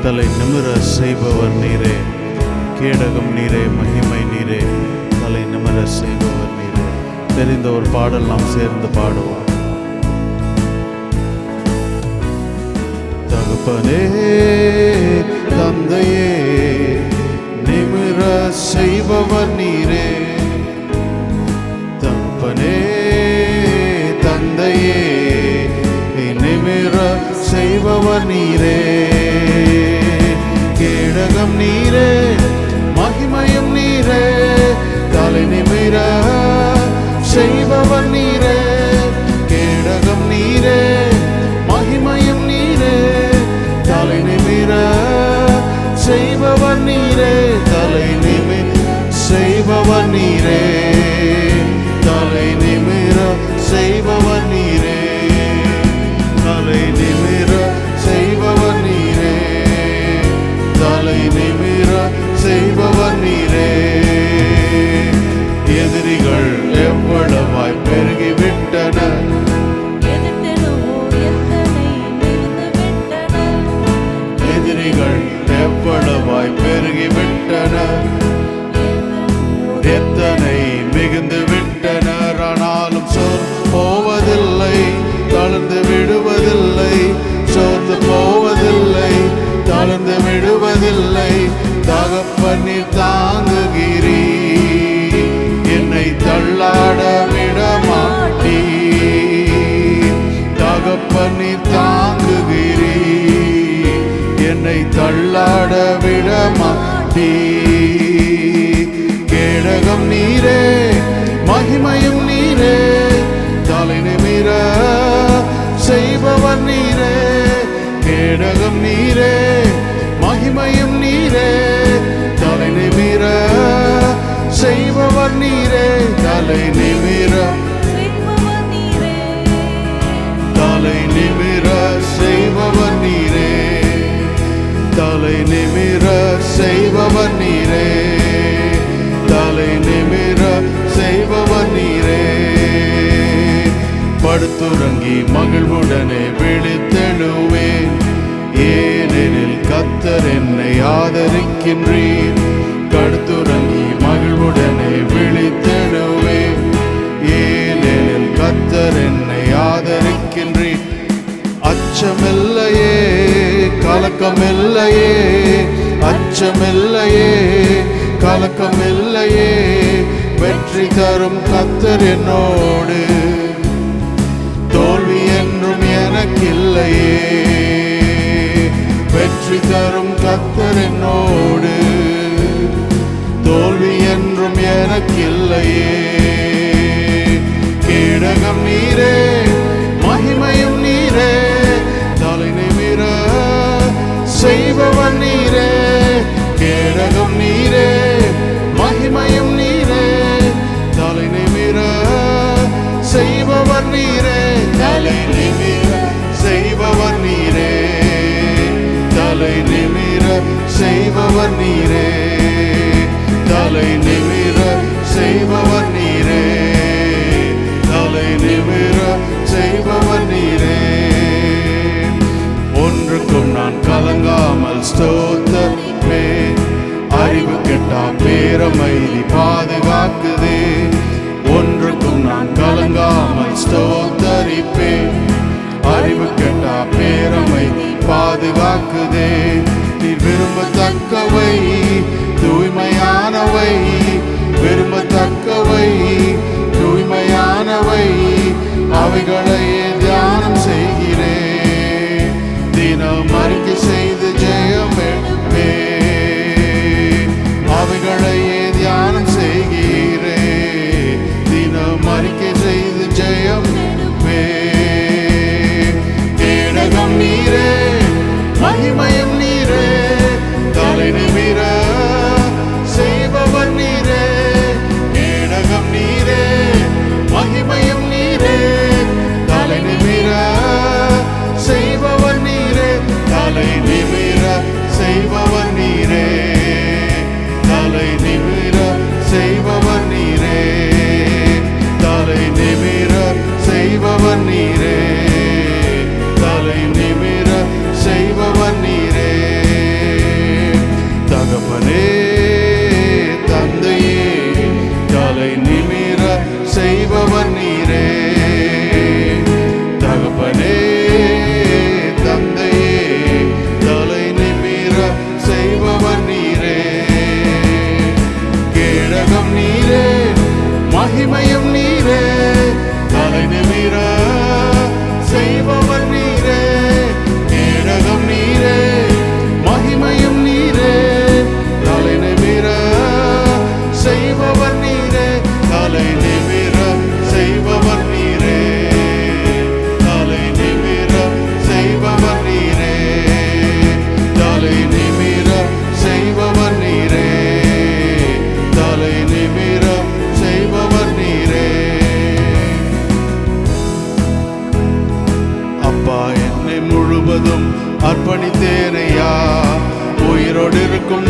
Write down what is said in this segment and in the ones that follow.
தலை நிமிர செய்பவர் நீரே. கேடகம் நீரே, மகிமை நீரே, தலை நிமிர செய்பவர் நீரே. தெரிந்த ஒரு பாடல் நாம் சேர்ந்து பாடுவோம். தகப்பனே தந்தையே நிமிர செய்பவர் நீரே. தகப்பனே தந்தையே நிமிர செய்பவர் நீரே. கேடகம் நீரே, மகிமையும் நீரே, தலை நிமிர செய்பவர் நீரே. கேடகம் நீரே, மகிமையும் நீரே, தலை நிமிர செய்பவர் நீரே. தலை நிமிர செய்பவர் நீரே. தலை நிமிர செய்பவர் நீரே. தலை நிமிர செய்பவர் நீரே. தலை நிமிர செய்பவர் நீரே. எதிரிகள் எவ்வளவாய் பெருகிவிட்டனர், எதிரிகள் எவ்வளவாய் பெருகிவிட்டனர், எத்தனை மிகுந்து விட்டனர். ஆனாலும் சோர்ந்து போவதில்லை, தளர்ந்து விடுவதில்லை, சோர்ந்து போவதில்லை, தளர்ந்து விடுவதில்லை. தகப்பனில் தாங்குகிறீ, என்னை தள்ளாட விடமாட்டீ. தகப்பனில் தாங்குகிறீ, என்னை தள்ளாட விடமாட்டீ. கேடகம் நீரே, மகிமையும் நீரே, தலை நிமிர செய்பவர் நீரே. கேடகம் நீரே, மகிமையும் நீரே, தலை நிமிர செய்பவர் நீரே. தலை நிமிர தலை நிமிர செய்பவர் நீரே. தலை நிமிர செய்பவர் நீரே. தலை நிமிர செய்பவர் நீரே. படுத்துறங்கி மகிழ்வுடனே விழித்தெழுவேன், ஏனெனில் கர்த்தர் என்னை ஆதரிக்கின்றீர். படுத்துறங்கி மகிழ்வுடனே விழித்தெழுவேன், ஏனெனில் கர்த்தர் என்னை ஆதரிக்கின்றீர். அச்சமில்லையே, கலக்கமில்லையே, அச்சமில்லையே, கலக்கமில்லையே. வெற்றி தரும் கர்த்தர் என்னோடு, தோல்வி என்றும் எனக்கில்லையே. வெற்றி தரும் கர்த்தர் என்னோடு, தோல்வி என்றும் எனக்கில்லையே. கேடகம் நீரே, மகிமையும் நீரே, தலை நிமிர செய்பவர் நீரே. கேடகம் நீரே, மகிமையும் நீரே, தலை நிமிர செய்பவர் நீரே. தலை நிமிர செய்பவர் நீரே. தலை நிமிர செய்பவர் நீரே. தலை நிமிர செய்பவர் நீரே. தலை நிமிர செய்பவர் நீரே. ஒன்றுக்கும் நான் கலங்காமல் ஸ்தோத்திரிப்பேன், அறிவு கெட்டா பேரமைதி பாதுகாக்குதே. ஒன்றுக்கும் நான் கலங்காமல் ஸ்தோத்திரிப்பேன், அறிவு கெட்டா பேரமைதி பாதுகாக்குதே. நீர் விரும்பத்தக்கவை தூய்மையானவை, விரும்பத்தக்கவை தூய்மையானவை, அவைகளையே தியானம் செய்கிறேன். தினம் அறிக்கை செய்து ஜெயம் எடுப்பேன், அவைகளையே தியானம் செய்கிறேன். தினம் அறிக்கை செய்து ஜெயம் எடுப்பேன். கேடகம் நீரே, மகிமை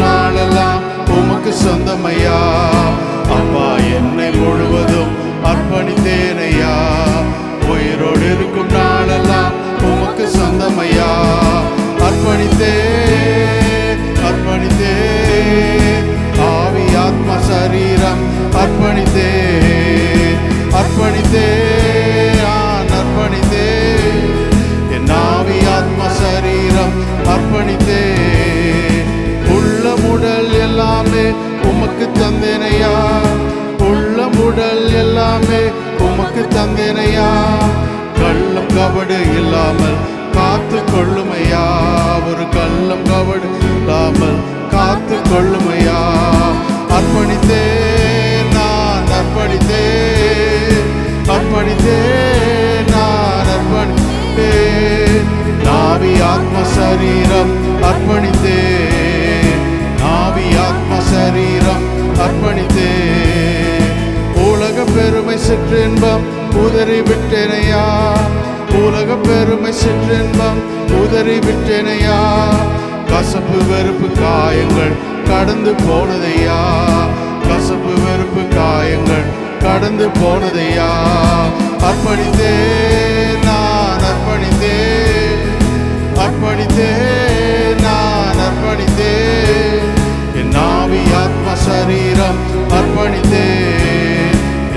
நாளெல்லாம் உமக்கு சொந்தமையா. அப்பா, என்னை முழுவதும் அர்ப்பணித்தேனையா. உயிரோடு இருக்கும் நாளெல்லாம் உமக்கு சொந்தமையா. அர்ப்பணித்தே அர்ப்பணித்தே ஆவி ஆத்ம சரீரம் அர்ப்பணித்தே அர்ப்பணித்தே அர்ப்பணித்தே என் ஆவி ஆத்ம சரீரம் அர்ப்பணித்தே. உள்ளமுடல் எல்லாமே உமக்கு தந்தேனையா. உள்ளமுடல் எல்லாமே உமக்கு தந்தேனையா. கள்ளம் கபடு இல்லாமல் காத்து கொள்ளுமையா. ஒரு கள்ளம் கபடு இல்லாமல் காத்து கொள்ளுமையா. அர்ப்பணித்தே நான் அர்ப்பணித்தே அர்ப்பணித்தே நான் அர்ப்பணித்தே. நாவி ஆத்ம சரீரம் அர்ப்பணித்தே நாவி ஆத்ம சரீரம் அர்ப்பணித்தே. உலக பெருமை சிற்றின்பம் உதறி விட்டேனையா. உலக பெருமை சிற்றின்பம் உதறி விட்டேனையா. கசப்பு வெறுப்பு காயங்கள் கடந்து போனதையா. கசப்பு வெறுப்பு காயங்கள் கடந்து போனதையா. அர்ப்பணித்தே நான் அர்ப்பணித்தே அர்ப்பணித்தே நான் அர்ப்பணித்தே. என் ஆவி ஆத்ம சரீரம் அர்ப்பணித்தே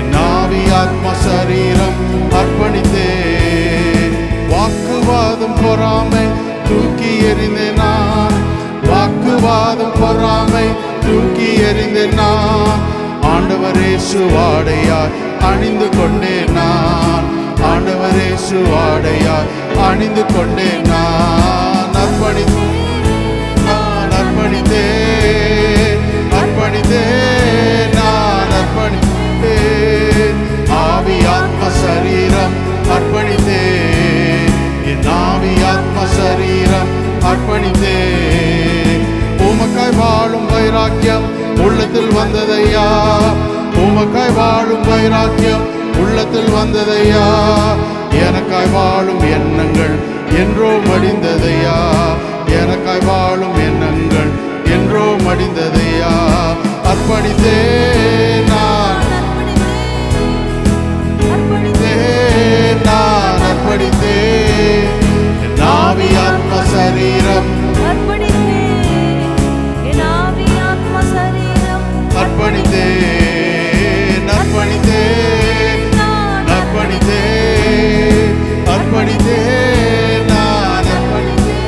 என் ஆவி ஆத்ம சரீரம் அர்ப்பணித்தே. வாக்குவாதம் பொறாமை தூக்கி எறிந்தேன் நான். வாக்குவாதம் பொறாமை தூக்கி எறிந்தேன் நான். ஆண்டவரே சுவாடையாய் அணிந்து கொண்டேன் நான். ஆண்டவரே சுவாடையாய் அணிந்து கொண்டேன் நான். அர்ப்பணித்தே நான் அர்ப்பணித்தே அர்ப்பணித்தே நான் அர்ப்பணித்தே. ஆவி ஆத்ம சரீரம் அர்ப்பணித்தே என் ஆவி ஆத்ம சரீரம் அர்ப்பணித்தே. உமக்காய் வாழும் வைராக்கியம் உள்ளத்தில் வந்ததையா. உமக்காய் வாழும் வைராக்கியம் உள்ளத்தில் வந்ததையா. எனக்காய் வாழும் எண்ணங்கள் என்றோ மடிந்ததையா. எனக்காய் வாழும் எண்ணங்கள் என்றோ மடிந்ததையா. அர்ப்பணித்தே நான் அர்ப்பணித்தே நான் அர்ப்பணித்தே. என் ஆவி ஆத்ம சரீரம் அர்ப்பணித்தே என் ஆவி ஆத்ம சரீரம் அர்ப்பணித்தே அர்ப்பணித்தே அர்ப்பணித்தே அர்ப்பணித்தே நான் அர்ப்பணித்தே.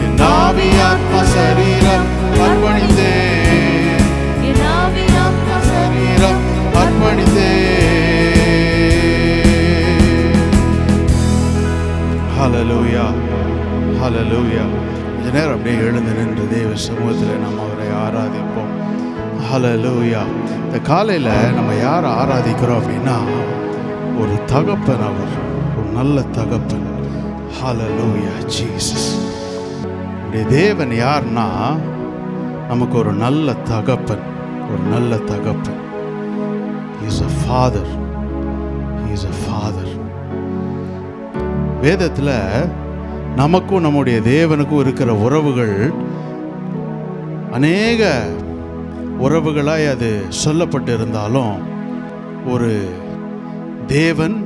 என் ஆவி ஆத்ம சரீரம் அர்ப்பணித்தே என் ஆவி ஆத்ம சரீரம் அர்ப்பணித்தே. ஹல்லேலூயா ஹல்லேலூயா. கொஞ்ச நேரம் அப்படியே எழுந்து நின்று தேவ சமூகத்தில் நாம் அவரை ஆராதிப்போம். ஹல்லேலூயா. இந்த காலையில் நம்ம யாரை ஆராதிக்கிறோம் அப்படின்னா, ஒரு தகப்பன். அவர் ஒரு நல்ல தகப்பன். ஹல்லேலூயா ஜீசஸ். நம்முடைய தேவன் யார்னா, நமக்கு ஒரு நல்ல தகப்பன். ஒரு நல்ல தகப்பன். He is a father. He is a father. வேதத்தில் நமக்கும் நம்முடைய தேவனுக்கும் இருக்கிற உறவுகள் அநேக உறவுகளாய் அது சொல்லப்பட்டு இருந்தாலும், ஒரு தேவன்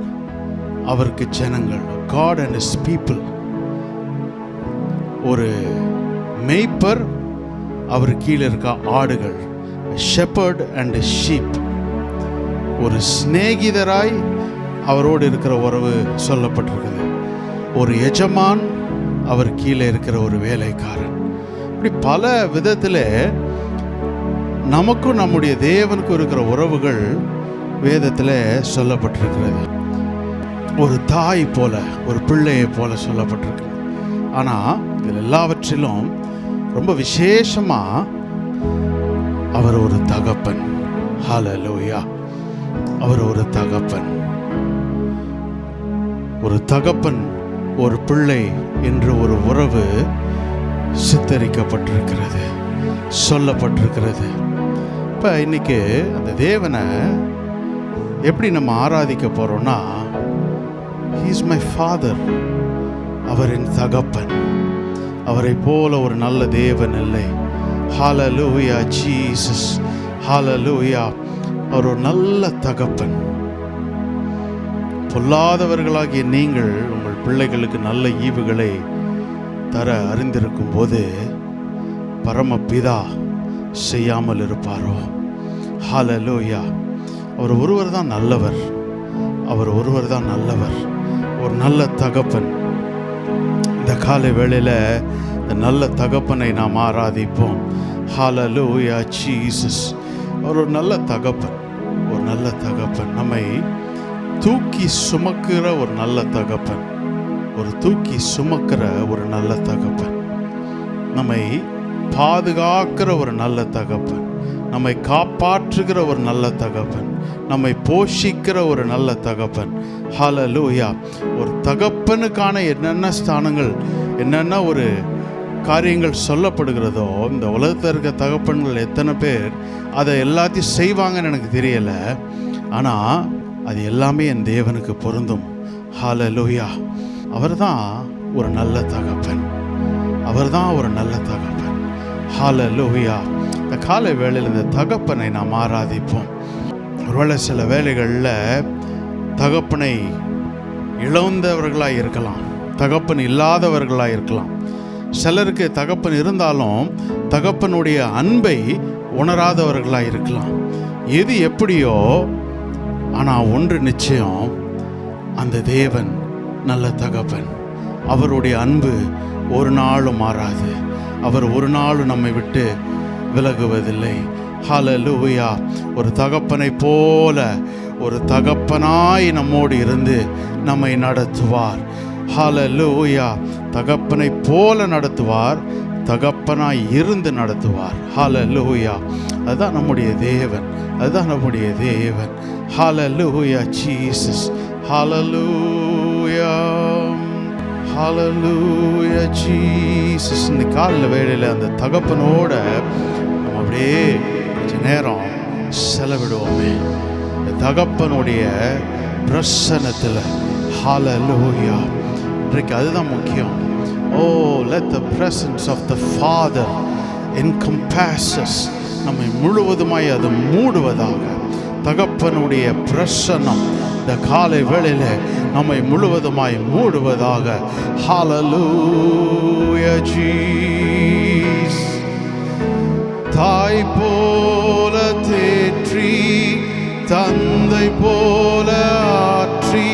அவருக்கு ஜனங்கள், God and his people. ஒரு மேய்ப்பர், அவர் கீழே இருக்க ஆடுகள், shepherd and sheep. ஒரு சிநேகிதராய் அவரோடு இருக்கிற உறவு சொல்லப்பட்டிருக்குது. ஒரு எஜமான், அவர் கீழே இருக்கிற ஒரு வேலைக்காரன். இப்படி பல விதத்தில் நமக்கும் நம்முடைய தேவனுக்கும் இருக்கிற உறவுகள் வேதத்தில் சொல்லப்பட்டிருக்கிறது. ஒரு தாய் போல, ஒரு பிள்ளையை போல சொல்லப்பட்டிருக்கு. ஆனால் இதில் எல்லாவற்றிலும் ரொம்ப விசேஷமாக அவர் ஒரு தகப்பன். ஹல்லேலூயா. அவர் ஒரு தகப்பன். ஒரு தகப்பன், ஒரு பிள்ளை என்று ஒரு உறவு சித்தரிக்கப்பட்டிருக்கிறது, சொல்லப்பட்டிருக்கிறது. இப்போ இன்னைக்கு அந்த தேவனை எப்படி நம்ம ஆராதிக்க போகிறோம்னா, He is my father. அவர் என் தகப்பன். அவரை போல ஒரு நல்ல தேவன் இல்லை. ஹalleluya ஜீசஸ். ஹalleluya. அவர் ஒரு நல்ல தகப்பன். பொல்லாதவர்களாகிய நீங்கள் உங்கள் பிள்ளைகளுக்கு நல்ல ஈவுகளை தர அறிந்திருக்கும் போது பரமபிதா செய்யாமல் இருப்பாரோ? ஹalleluya. அவர் ஒருவர் தான் நல்லவர். அவர் ஒருவர் தான் நல்லவர். ஒரு நல்ல தகப்பன். இந்த காலை வேளையில் இந்த நல்ல தகப்பனை நாம் ஆராதிப்போம். ஹalleluya ஜீசஸ். அவர் ஒரு நல்ல தகப்பன். ஒரு நல்ல தகப்பன். நம்மை தூக்கி சுமக்கிற ஒரு நல்ல தகப்பன். ஒரு தூக்கி சுமக்கிற ஒரு நல்ல தகப்பன். நம்மை பாதுகாக்கிற ஒரு நல்ல தகப்பன். நம்மை காப்பாற்றுகிற ஒரு நல்ல தகப்பன். நம்மை போஷிக்கிற ஒரு நல்ல தகப்பன். ஹalleluya. ஒரு தகப்பனுக்கான என்னென்ன ஸ்தானங்கள், என்னென்ன ஒரு காரியங்கள் சொல்லப்படுகிறதோ, இந்த உலகத்தில் இருக்க தகப்பன்கள் எத்தனை பேர் அதை எல்லாத்தையும் செய்வாங்கன்னு எனக்கு தெரியலை. ஆனால் அது எல்லாமே என் தேவனுக்கு பொருந்தும். ஹalleluya. அவர் தான் ஒரு நல்ல தகப்பன். அவர் தான் ஒரு நல்ல தகப்பன். ஹalleluya. இந்த காலை வேளையில் இந்த தகப்பனை நாம் ஆராதிப்போம். ஒருவேளை சில வேளைகளில் தகப்பனை இழந்தவர்களாக இருக்கலாம், தகப்பன் இல்லாதவர்களாக இருக்கலாம். சிலருக்கு தகப்பன் இருந்தாலும் தகப்பனுடைய அன்பை உணராதவர்களாக இருக்கலாம். எது எப்படியோ, ஆனால் ஒன்று நிச்சயம், அந்த தேவன் நல்ல தகப்பன். அவருடைய அன்பு ஒரு நாளும் மாறாது. அவர் ஒரு நாளும் நம்மை விட்டு விலகுவதில்லை. ஹalleluya. ஒரு தகப்பனை போல ஒரு தகப்பனாய் நம்மோடு இருந்து நம்மை நடத்துவார். ஹalleluya. தகப்பனை போல நடத்துவார், தகப்பனாய் இருந்து நடத்துவார். ஹalleluya. அதுதான் நம்முடைய தேவன். அதுதான் நம்முடைய தேவன். ஹalleluya ஜீசஸ். ஹalleluya. ஹalleluya ஜீசஸ். இந்த காலையில் வேளையில் அந்த தகப்பனோட நம்ம அப்படியே கொஞ்ச நேரம் செலவிடுவோமே. இந்த தகப்பனுடைய பிரசன்னத்தில். ஹalleluya. இன்றைக்கு அதுதான் முக்கியம். Oh, let the presence of the Father encompass us. நம்மை முழுவதுமாய் அது மூடுவதாக. தகப்பனுடைய பிரசன்னம் இந்த காலை வேளையில் நம்மை முழுவதுமாய் மூடுவதாக. ஹalleluya ஜீஸ். தாய் போல தேற்றி, தந்தை போல ஆற்றி,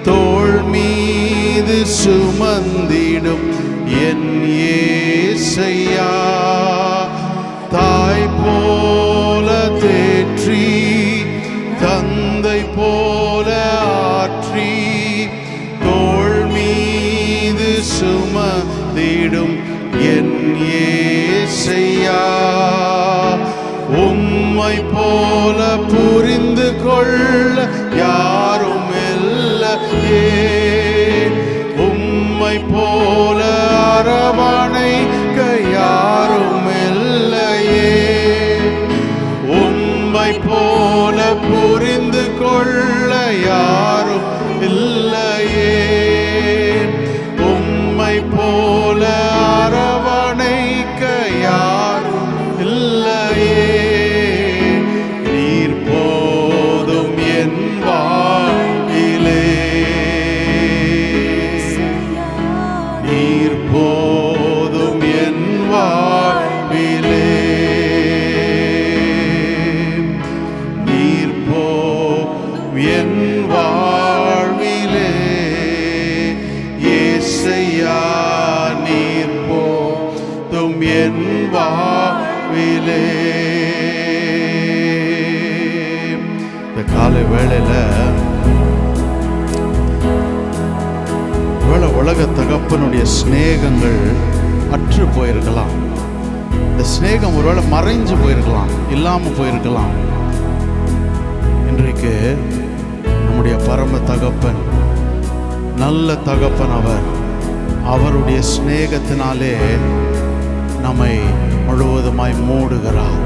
தோள் மீது சுமந்திடும் என் இயேசையா. தாய் போல தேற்றி, தந்தை போல ஆற்றி, தோள் மீது சுமந்திடும் என் இயேசையா. உம்மை போல புரிந்து கொள்ள யாரும் இல்லையே. உம்மை போல அரவணைக்க யாரும் இல்லையே. உம்மை போல புரிந்து கொள்ள யாரும் இல்லையே. உம்மை போல அரவணைக்க யாரும் இல்லையே. நீர் போதும் என் வாழ்விலே. நீர் போதும் என் வாழ்விலே. நீர் போதும் என் வாழ்விலே. இயேசையா நீர் போதும் என் வாழ்விலே. இந்த காலை வேளையில் உலக தகப்பனுடைய சிநேகங்கள் அற்று போயிருக்கலாம். இந்த சிநேகம் ஒருவேளை மறைஞ்சு போயிருக்கலாம், இல்லாமல் போயிருக்கலாம். இன்றைக்கு நம்முடைய பரம தகப்பன், நல்ல தகப்பன் அவர். அவருடைய சிநேகத்தினாலே நம்மை முழுவதுமாய் மூடுகிறார்.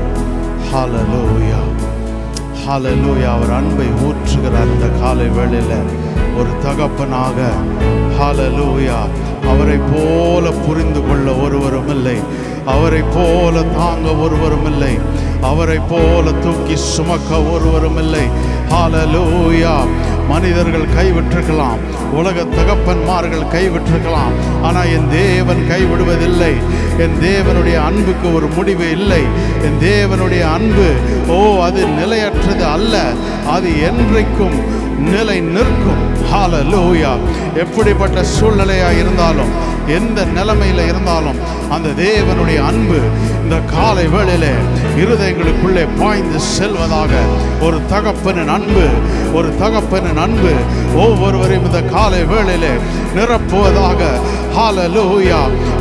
ஹalleluya. ஹalleluya. அவர் அன்பை ஊற்றுகிறார். இந்த காலை வேளையில் ஒரு தகப்பனாக ஹalleluya. அவரை போல புரிந்து கொள்ள ஒருவரும் இல்லை. அவரை போல தாங்க ஒருவரும் இல்லை, அவரை போல தூக்கி சுமக்க ஒருவரும் இல்லை. ஹல்லேலூயா. மனிதர்கள் கைவிட்டிருக்கலாம், உலக தகப்பன்மார்கள் கைவிட்டிருக்கலாம், ஆனால் என் தேவன் கைவிடுவதில்லை. என் தேவனுடைய அன்புக்கு ஒரு முடிவு இல்லை. என் தேவனுடைய அன்பு அது நிலையற்றது அல்ல, அது என்றைக்கும் நிலை நிற்கும். ஹல்லேலூயா. எப்படிப்பட்ட சூழ்நிலையாக இருந்தாலும், எந்த நிலைமையில் இருந்தாலும், அந்த தேவனுடைய அன்பு இந்த காலை வேளையிலே இருதயங்களுக்குள்ளே பாய்ந்து செல்வதாக. ஒரு தகப்பனின் அன்பு, ஒரு தகப்பனின் அன்பு ஒவ்வொருவரையும் இந்த காலை வேளையிலே நிரப்புவதாக. ஹல்லேலூயா.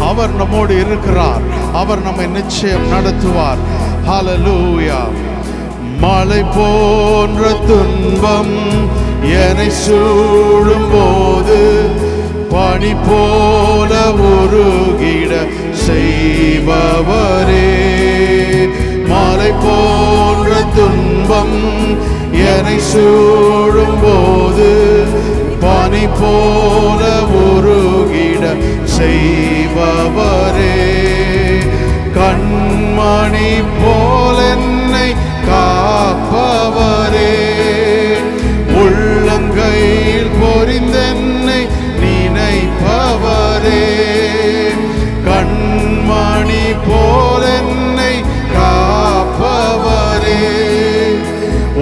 அவர் நம்மோடு இருக்கிறார், அவர் நம்மை நிச்சயம் நடத்துவார். ஹல்லேலூயா. மழை போன்ற துன்பம் என்னை சூழும் போது பனி போல உருகிட செய்பவரே. மழை போன்ற துன்பம் என்னை சூழும் போது பனி போல உருகிட செய்பவரே. கண்மணி போல என்னை காப்பவரே. உள்ளங்கையில் பொறிந்தென்னை நினைப்பவரே. கண்மணி போல என்னை காப்பவரே.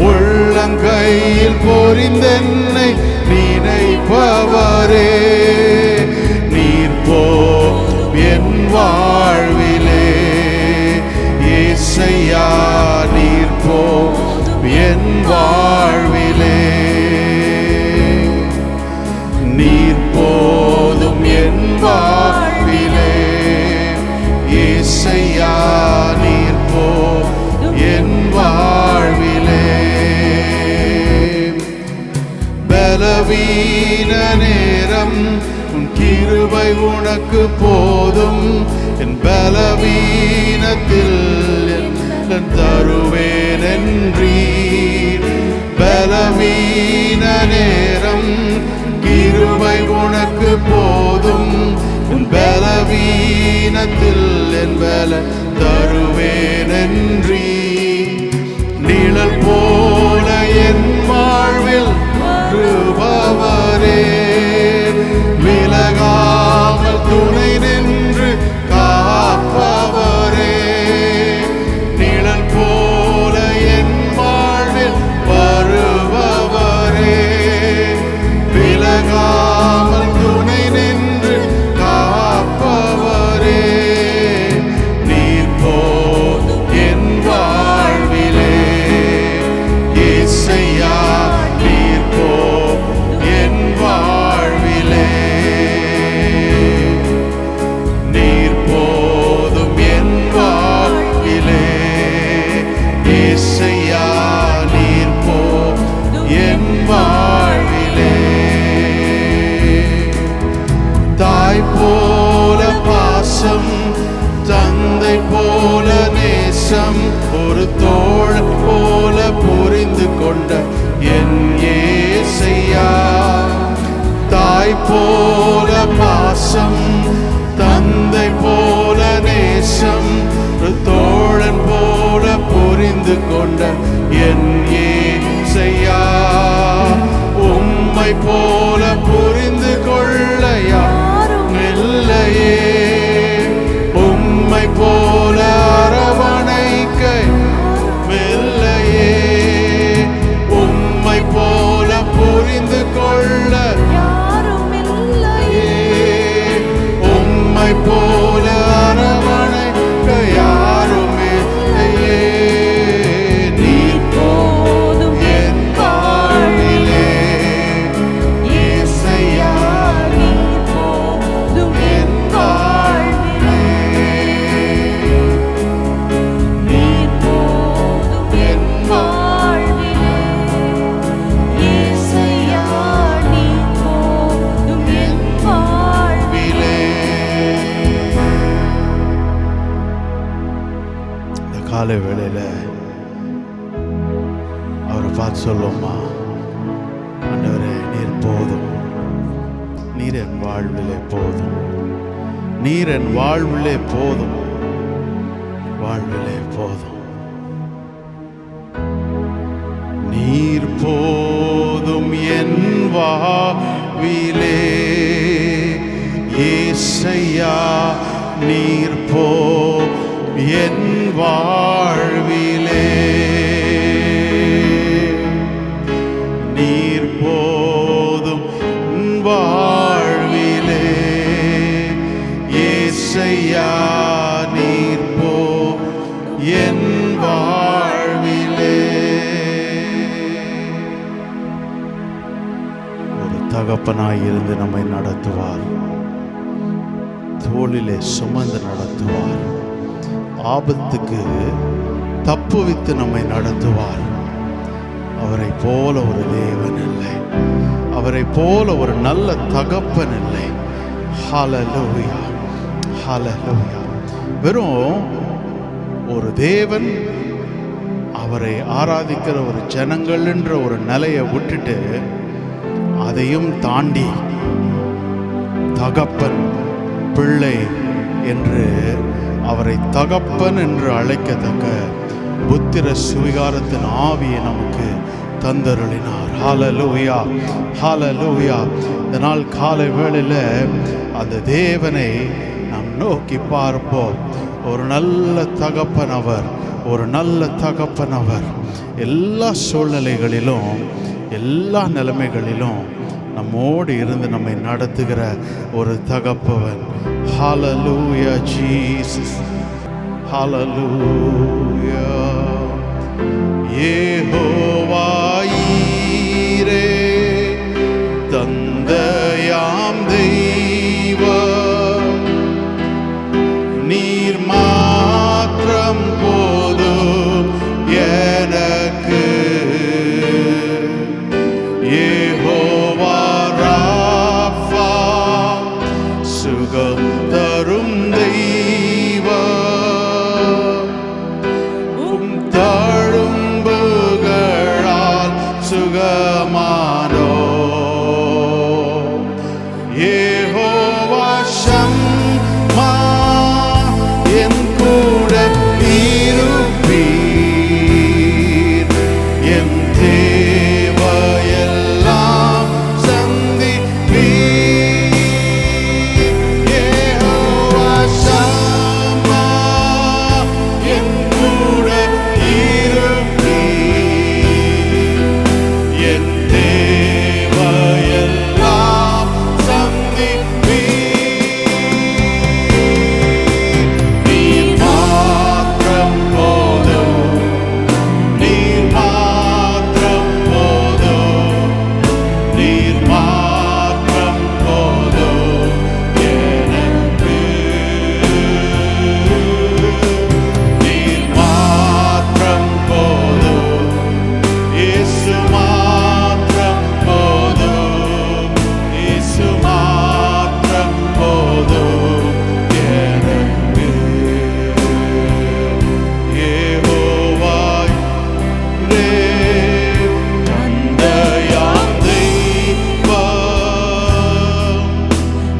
உள்ளங்கையில் பொறிந்தென்னை நினைப்பவரே. நீர் போம் என் வாழ்விலே இயேசையா, நீர் போம் என் வாழ்விலே. நீர் போதும் என் வாழ்விலே இயேசையா, நீர் போதும் என் வாழ்விலே. பலவீன நேரம் உன் கிருபை உனக்கு போதும். என் பலவீனத்தில் தருவேன் என்றீர். பலவீன நேரம் கிருபை உனக்கு போதும். உன் பலவீனத்தில் என் பல தருவேன் என்றீர். நிழல் போல என் வாழ்வில் வருபவரே. விலகாமல் துணை நின்று காப்பவரே. நிழல் போல என் வாழ்வில் வருபவரே. விலகாமல் துணை நின்று காப்பவரே. நீர் போதும் என் வாழ்விலே இயேசையா, நீர் போதும் என் வாழ்விலே. நீர் போதும் என் வாழ்விலே இயேசையா, நீர் போதும் என் வாழ்விலே. தாய் போல பாசம், தந்தை போல நேசம், ஒரு தோள் போல புரிந்து கொண்ட என் இயேசையா. தாய் போல பாசம், தந்தை போல நேசம், ஒரு தோழன் போல புரிந்து கொண்ட என் இயேசையா. உம்மை போல புரிந்து கொள்ள யாரும் இல்லையே. உம்மை போல அரவணைக்க இல்லையே. உம்மை போல புரிந்து கொள்ள யாரும் இல்லையே. உம்மை போல அரவணைக்க யாரும் இல்லையே. நீர் போதும் என் வாழ்விலே இயேசையா, நீர் போதும் என் வாழ்விலே. நீர் போதும் என் வாழ்விலே இயேசையா, நீர் போதும் என் வாழ்விலே. இந்த காலை வேளையில அவரை பார்த்து சொல்லுவோமா, ஆண்டவரே நீர் போதும், நீர் என் வாழ்விலே போதும், நீர் என் வாழ்விலே போதும். வாழ்விலே போதும். நீர் போதும் என் வாழ்விலே ஏசையா, நீர் போதும் என் வாழ்விலே, நீர் போதும் வாழ்விலே ஏசையா, நீர் போதும் என் வாழ்விலே. ஒரு தகப்பனாய் இருந்து நம்மை நடத்துவார், தோளிலே சுமந்து நடத்துவார், ஆபத்துக்கு தப்புவித்து நம்மை நடத்துவார். அவரை போல ஒரு தேவன் இல்லை, அவரை போல ஒரு நல்ல தகப்பன் இல்லை. ஹல்லேலூயா, ஹல்லேலூயா. வெறும் ஒரு தேவன், அவரை ஆராதிக்கிற ஒரு ஜனங்கள் என்ற ஒரு நிலையை விட்டுட்டு அதையும் தாண்டி தகப்பன், பிள்ளை என்று அவரை தகப்பன் என்று அழைக்கத்தக்க புத்திர சுவிகாரத்தின் ஆவியை நமக்கு தந்தருளினார். ஹல்லேலூயா, ஹல்லேலூயா. இந்த நாள் காலை வேளையில் அந்த தேவனை நாம் நோக்கி பார்ப்போம். ஒரு நல்ல தகப்பன் அவர், ஒரு நல்ல தகப்பன் அவர். எல்லா சூழ்நிலைகளிலும், எல்லா நிலைமைகளிலும் நம்மோடு இருந்து நம்மை நடத்துகிற ஒரு தகப்பவன். ஹல்லேலூயா ஜீசஸ், ஹல்லேலூயா. யெகோவா ஈரே, தந்தையாம் தெய்வம், நீர் மாத்திரம் போதும் எனக்கு. யெகோவா ராஃபா, சுகம் தரும் தெய்வம், உம் தழும்புகளால் சுகமானோ. யெகோவா ஷம்மா, என் கூட இருப்பீர், என் தேவையெல்லாம் சந்திப்பீர். யெகோவா ஷம்மா, என் கூட இருப்பீர், என் தேவையெல்லாம் சந்திப்பீர். நீர் மாத்திரம் போதும், நீர் மாத்திரம் போதும், நீர் மாத்திரம் போதும் எனக்கு. நீர் மாத்திரம் போதும், இயேசு மாத்திரம் போதும், இயேசு மாத்திரம் போதும் எனக்கு. யெகோவா ஈரே, தந்தையாம் தெய்வம்,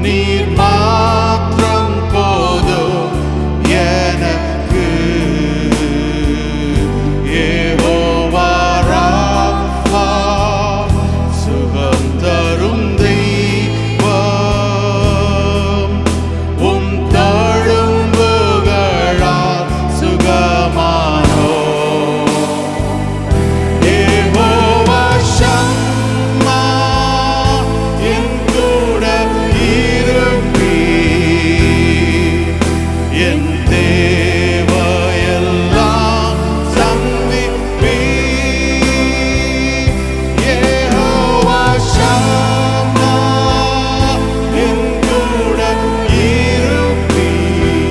நீர் மாத்திரம் போதும் எனக்கு. யெகோவா ராஃபா, சுகம் தரும் தெய்வம், உம் தழும்புகளால் சுகமானோ. யெகோவா ஷம்மா, என் கூட இருப்பீர், என் தேவையெல்லாம் சந்திப்பீர். யெகோவா ஷம்மா, என் கூட இருப்பீர்,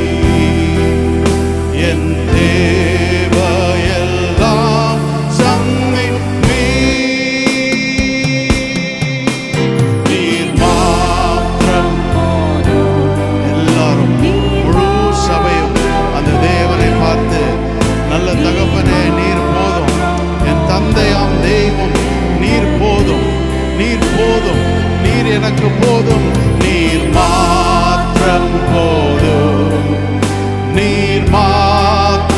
என் தேவையெல்லாம் சந்திப்பீர். நீர் மாத்திரம் போதும். எல்லாரும், முழு சபையும் அந்த தேவனை பார்த்து, நல்ல தகப்பனே நீர் போதும், என் தந்தையாம் தெய்வம் நீர் போதும், நீர் போதும், நீர் எனக்கு போதும். நீர் மாத்திரம் போதும், நீர் மாத்திரம்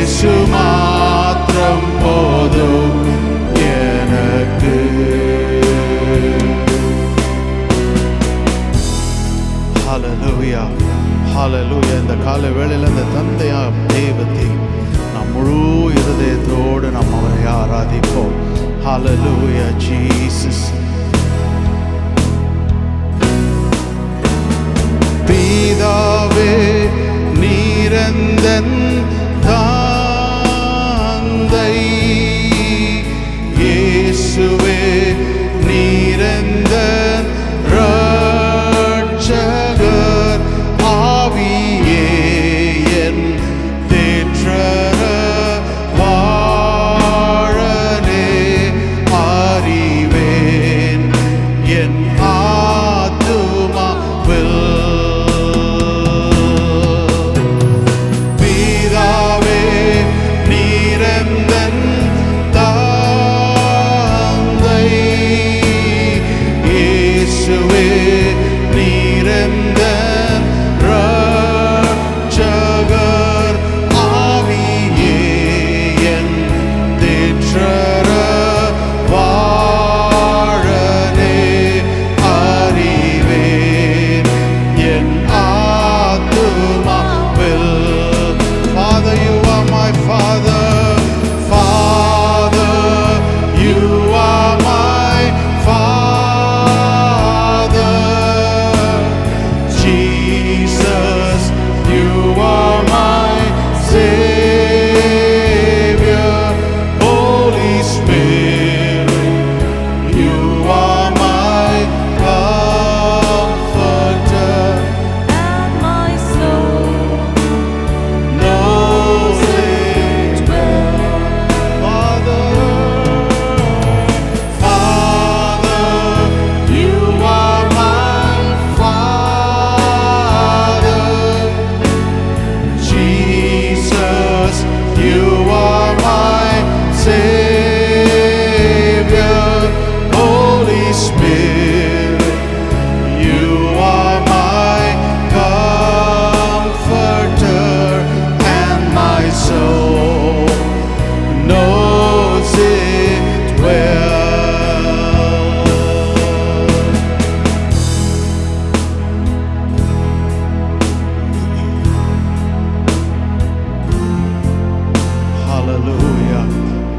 இயேசு மாத்திரம் போதும் எனக்கு. ஹல்லேலூயா, ஹல்லேலூயா. இந்த கால வேளையில் இந்த தந்தையா தெய்வத்தை நாம் முழு இருதயத்தோடு நாம் அவரை ஆராதிப்போம். ஹல்லேலூயா ஜீசஸ். பிதாவே நீரந்தன் தந்தை, இயேசுவே நீரந்தன் இரட்சகர், ஆவியே என் தேற்றர வாழனே அறிவேன் என் ஆத்துமாவில்.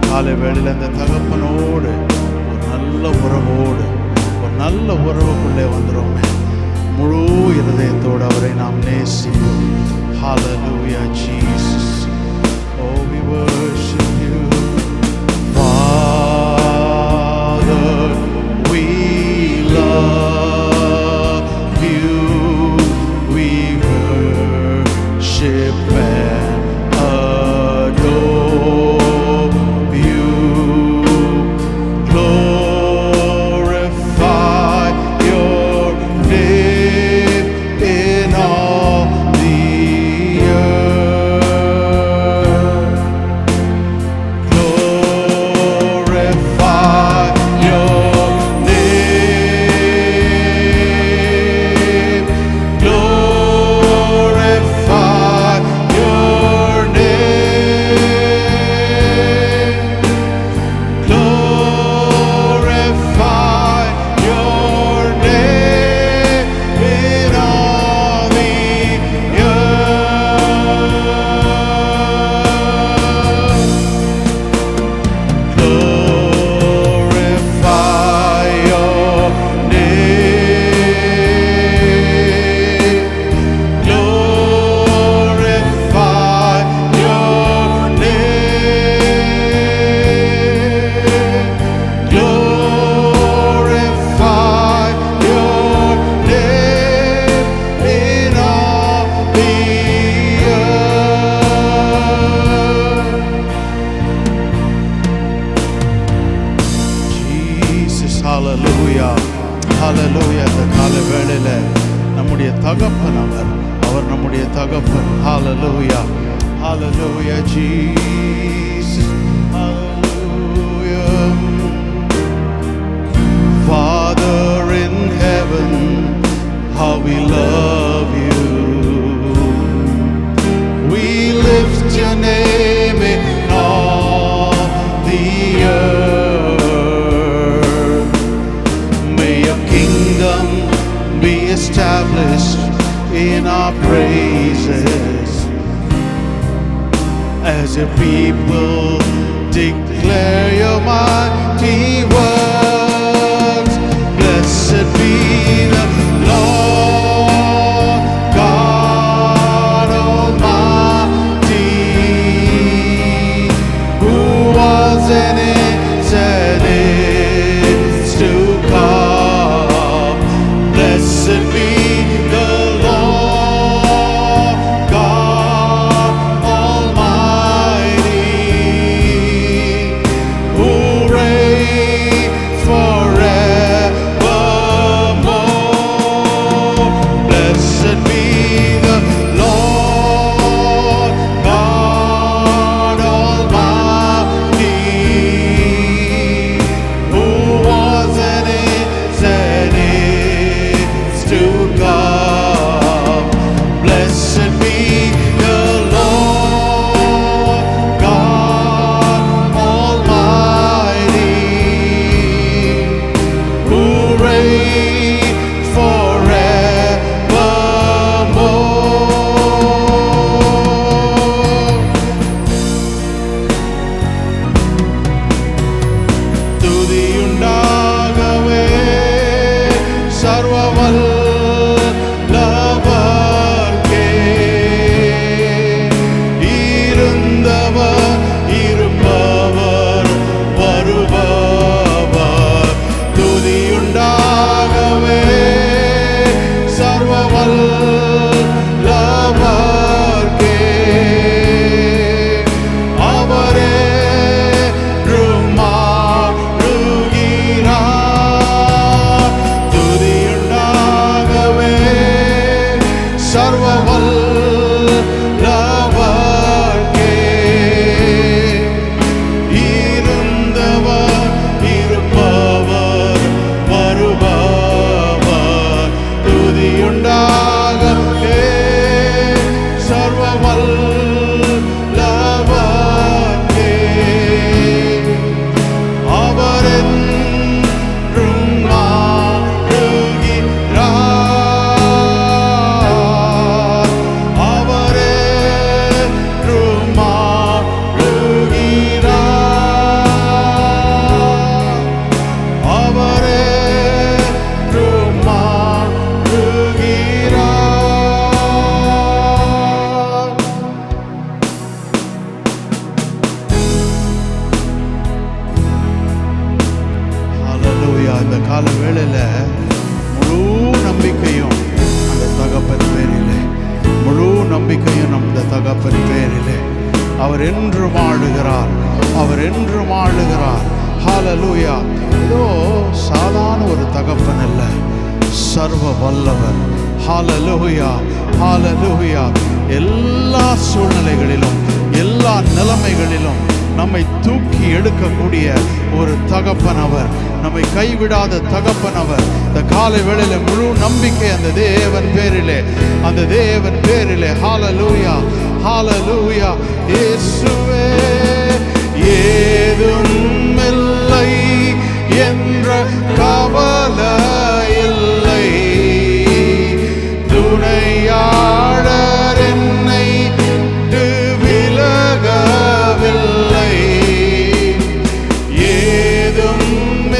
காலை வேளையில் அந்த தகப்பனோடு ஒரு நல்ல உறவுக்குள்ளே வந்துடுவோமே. முழு இருதயத்தோடு அவரை நாம் நேசிப்போம். Hallelujah Jesus. Oh, we worship you. Father, we love you. We worship and adore you. Glorify your name in all the earth. Glorify your name. Glorify your name. Glorify your name in all the earth. Glorify your name. Glorify your name. Glorify your name in all the earth. Jesus, hallelujah, hallelujah. இந்த கால வேளையில நம்முடைய தகப்பன் அவர் நம்முடைய தகப்பன். Hallelujah, hallelujah Jesus, hallelujah. Father in heaven, how we love you. We lift your name our praises as your people declare your mighty works. Blessed be the Lord God Almighty, who was and is to come. Blessed be the Lord God Almighty, who reigns forevermore. Blessed be the Lord God Almighty, who was and is to come. Blessed be the Lord God Almighty, who reigns forevermore. துதியுண்டாகவே சர்வவல்லவர்க்கே, இருந்தவர் இருப்பவர் வருபவர். துதியுண்டாகவே சர்வவல்லவர்க்கே, அவரே ருமாறுகிறார். துதியுண்டாகவே சர்வவல்லவர்க்கே, இருந்தவர் இருப்பவர் வருபவர். துதியுண்டாகவே சர்வவல்லவர்க்கே, அவரென்றும் மாறுகிறார். அவரென்றும் மாறுகிறார். அவரென்றும் மாறுகிறார். ஹalleluya. இந்த கால வேளையில முழு நம்பிக்கையும் அந்த தகப்பன் பேரிலே, முழு நம்பிக்கையும் அந்த தகப்பன் பேரிலே. அவர் என்றும் ஆளுகிறார், அவர் என்றும் ஆளுகிறார். ஹalleluya. இதோ சாதாரண ஒரு தகப்பன் அல்ல, சர்வ வல்லவர். ஹalleluya, ஹalleluya. எல்லா சூழ்நிலைகளிலும் எல்லா நிலைமைகளிலும் நம்மை தூக்கி எடுக்கக்கூடிய ஒரு தகப்பன் அவர், நம்மை கைவிடாத தகப்பன் அவர். இந்த காலை வேளையில முழு நம்பிக்கை அந்த தேவன் பேரிலே, அந்த தேவன் பேரிலே. ஹalleluya, ஹalleluya. இயேசுவே ஏதும் இல்லை என்ற கவலை இல்லை, துணையாளர் என்னை விட்டு விலகவில்லை. ஏதும்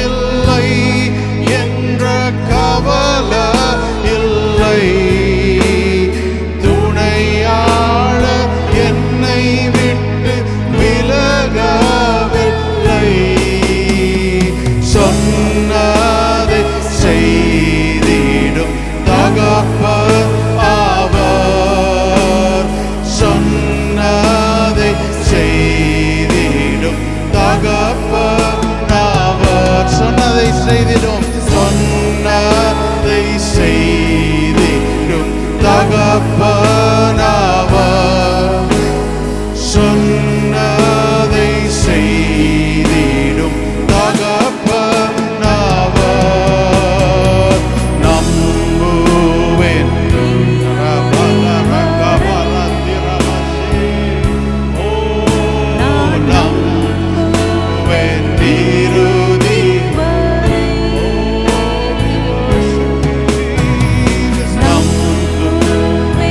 இல்லை என்ற கவலை இல்லை, துணையாளர் என்னை விட்டு விலகவில்லை. சொன்னதை செய்திடும் தகப்பன் அவர், சொன்னதை செய்திடும் தகப்பன் அவர். சொன்னதை செய்திடும், சொன்னதை செய்திடும் தகப்பன் அவர், சொன்னதை செய்திடும் தகப்பன் அவர். நம்புவேன் நம்புவேன் இறுதி நம்புவேன்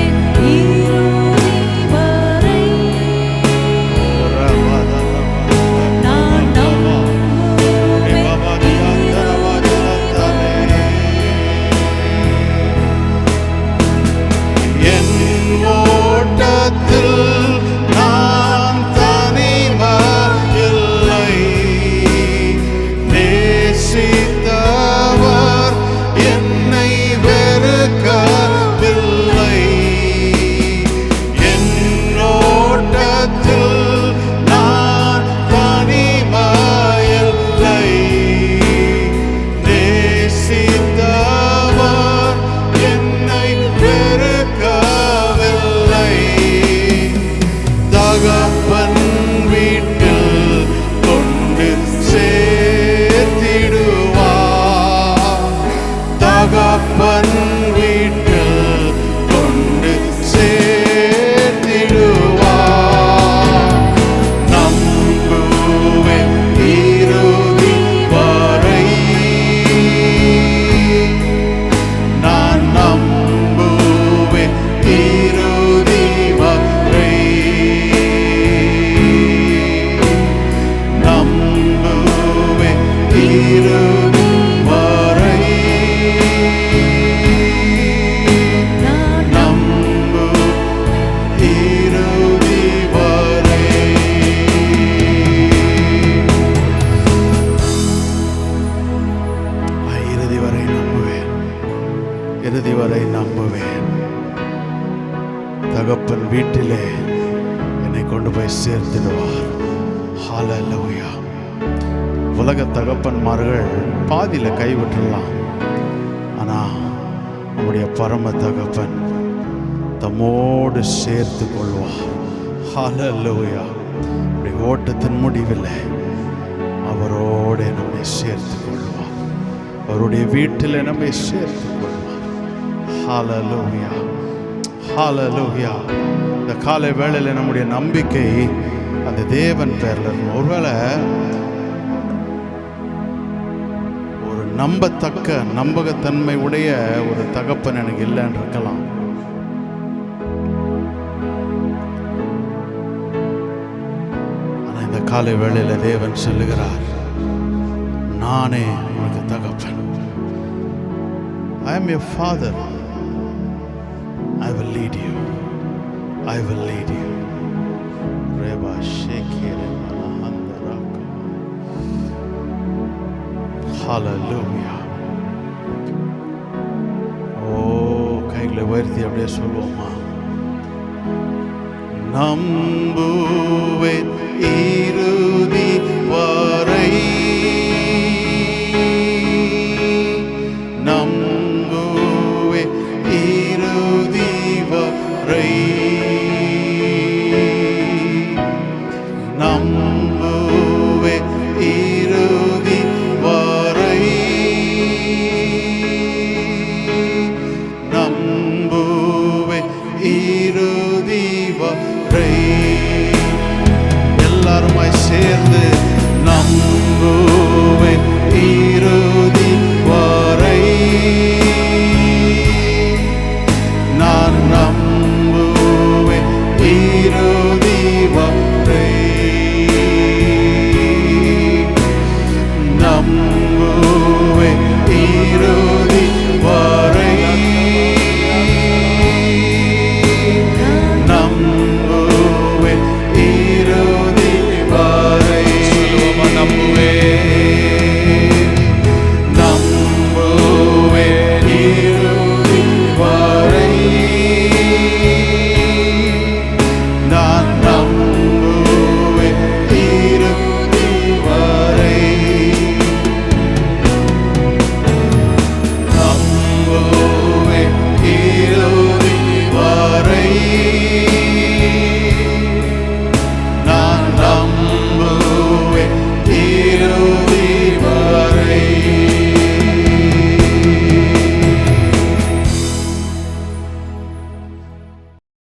தகப்பன் வீட்டிலே என்னை கொண்டு போய் சேர்த்துடுவார். ஹல்லேலூயா. உலக தகப்பன்மார்கள் பாதியில கைவிட்டுடலாம், ஆனால் நம்முடைய பரம தகப்பன் தம்மோடு சேர்த்து கொள்வார். ஹல்லேலூயா. நம்முடைய ஓட்டத்தின் முடிவில் அவரோட நம்மை சேர்த்து கொள்வார், அவருடைய வீட்டில் நம்மை சேர்த்து கொள்வார். ஹல்லேலூயா, ஹல்லேலூயா. இந்த காலை வேளையில் நம்முடைய நம்பிக்கை அந்த தேவன் பேரில் இருக்கும். ஒருவேளை ஒரு நம்பத்தக்க நம்பகத்தன்மை உடைய ஒரு தகப்பன் எனக்கு இல்லைன்னு இருக்கலாம். ஆனால் இந்த காலை வேளையில் தேவன் சொல்லுகிறார், நானே உனக்கு தகப்பன். I am your father. I will lead you. I will lead you. Reba shekere malahandaraka. Hallelujah. கைகளை உயர்த்தி அப்படியே சொல்லுவோமா? நம்புவேன் இரு